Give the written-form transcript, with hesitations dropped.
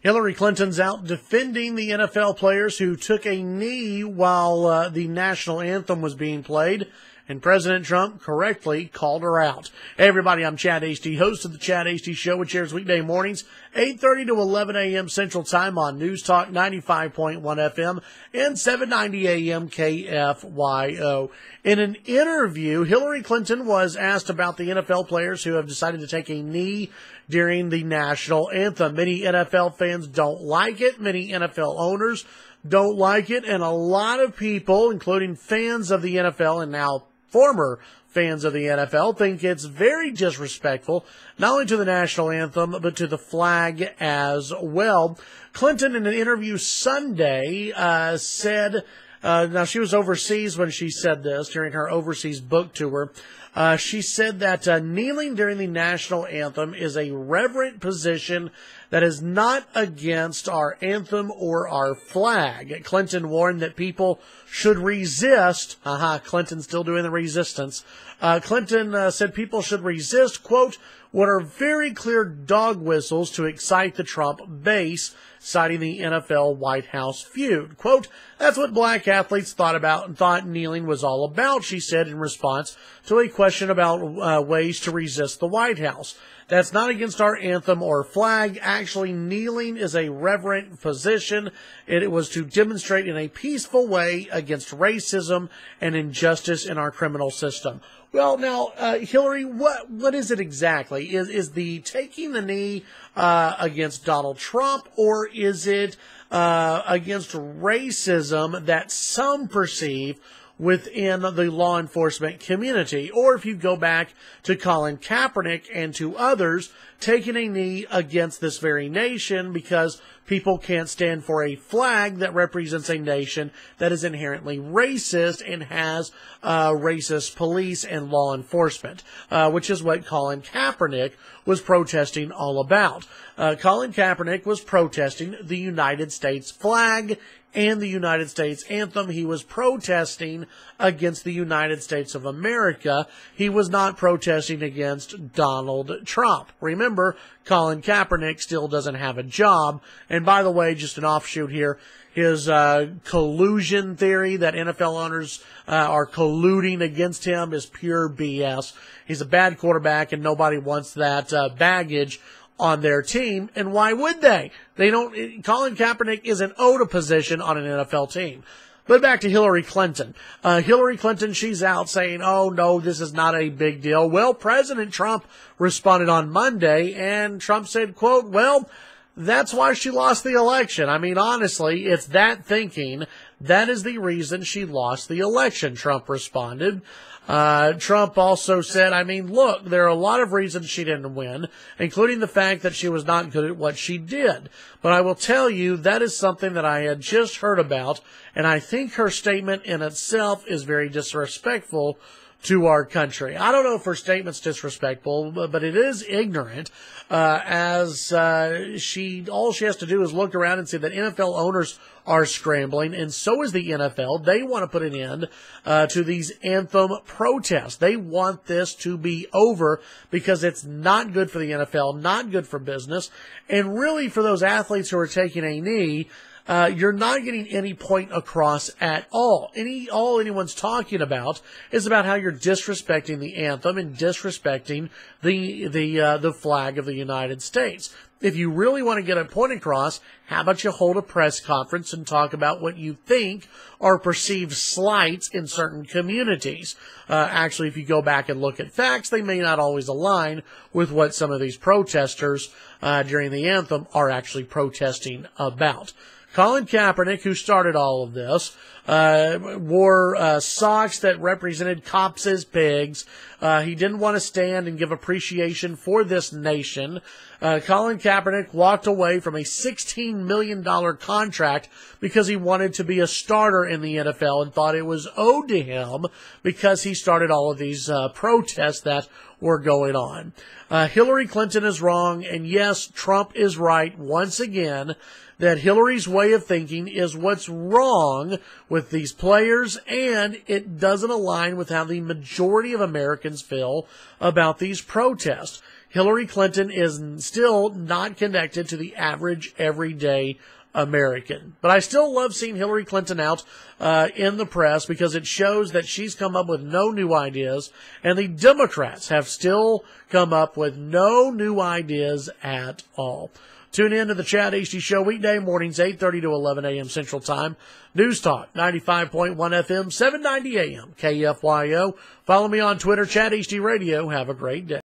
Hillary Clinton's out defending the NFL players who took a knee while the national anthem was being played, and President Trump correctly called her out. Hey everybody, I'm Chad Hasty, host of the Chad Hasty Show, which airs weekday mornings, 8:30 to 11 a.m. Central Time on News Talk 95.1 FM and 790 a.m. KFYO. In an interview, Hillary Clinton was asked about the NFL players who have decided to take a knee during the national anthem. Many NFL fans don't like it. Many NFL owners don't like it. And a lot of people, including fans of the NFL and now former fans of the NFL, think it's very disrespectful, not only to the national anthem, but to the flag as well. Clinton, in an interview Sunday, said, now she was overseas when she said this, during her overseas book tour. She said that kneeling during the national anthem is a reverent position that is not against our anthem or our flag. Clinton warned that people should resist. Clinton's still doing the resistance. Clinton said people should resist, quote, what are very clear dog whistles to excite the Trump base, citing the NFL White House feud. Quote, that's what black athletes thought about and thought kneeling was all about, she said in response to a question about ways to resist the White House. That's not against our anthem or flag. Actually, kneeling is a reverent position. It was to demonstrate in a peaceful way against racism and injustice in our criminal system. Well, now, Hillary, what is it exactly? Is the taking the knee against Donald Trump, or is it against racism that some perceive within the law enforcement community? Or if you go back to Colin Kaepernick and to others, taking a knee against this very nation because people can't stand for a flag that represents a nation that is inherently racist and has racist police and law enforcement, which is what Colin Kaepernick was protesting all about. Colin Kaepernick was protesting the United States flag and the United States anthem. He was protesting against the United States of America. He was not protesting against Donald Trump. Remember, Colin Kaepernick still doesn't have a job. And by the way, just an offshoot here, his collusion theory that NFL owners are colluding against him is pure BS. He's a bad quarterback, and nobody wants that baggage on their team, and why would they? Colin Kaepernick isn't owed a position on an NFL team. But back to Hillary Clinton. Hillary Clinton, she's out saying, oh no, this is not a big deal. Well, President Trump responded on Monday, and Trump said, quote, well, that's why she lost the election. I mean, honestly, it's that thinking. That is the reason she lost the election, Trump responded. Trump also said, I mean, look, there are a lot of reasons she didn't win, including the fact that she was not good at what she did. But I will tell you, that is something that I had just heard about, and I think her statement in itself is very disrespectful to our country. I don't know if her statement's disrespectful, but it is ignorant, as all she has to do is look around and see that NFL owners are scrambling, and so is the NFL. They want to put an end to these anthem protests. They want this to be over because it's not good for the NFL, not good for business, and really for those athletes who are taking a knee, you're not getting any point across at all. All anyone's talking about is about how you're disrespecting the anthem and disrespecting the flag of the United States. If you really want to get a point across, how about you hold a press conference and talk about what you think are perceived slights in certain communities? Actually, if you go back and look at facts, they may not always align with what some of these protesters during the anthem are actually protesting about. Colin Kaepernick, who started all of this, wore socks that represented cops as pigs. He didn't want to stand and give appreciation for this nation. Colin Kaepernick walked away from a $16 million contract because he wanted to be a starter in the NFL and thought it was owed to him because he started all of these protests that were going on. Hillary Clinton is wrong, and yes, Trump is right once again, that Hillary's way of thinking is what's wrong with these players, and it doesn't align with how the majority of Americans feel about these protests. Hillary Clinton is still not connected to the average everyday American. But I still love seeing Hillary Clinton out in the press because it shows that she's come up with no new ideas, and the Democrats have still come up with no new ideas at all. Tune in to the Chad Hasty Show weekday mornings, 8:30 to 11 a.m. Central Time. News Talk, 95.1 FM, 790 AM, KFYO. Follow me on Twitter, Chad Hasty Radio. Have a great day.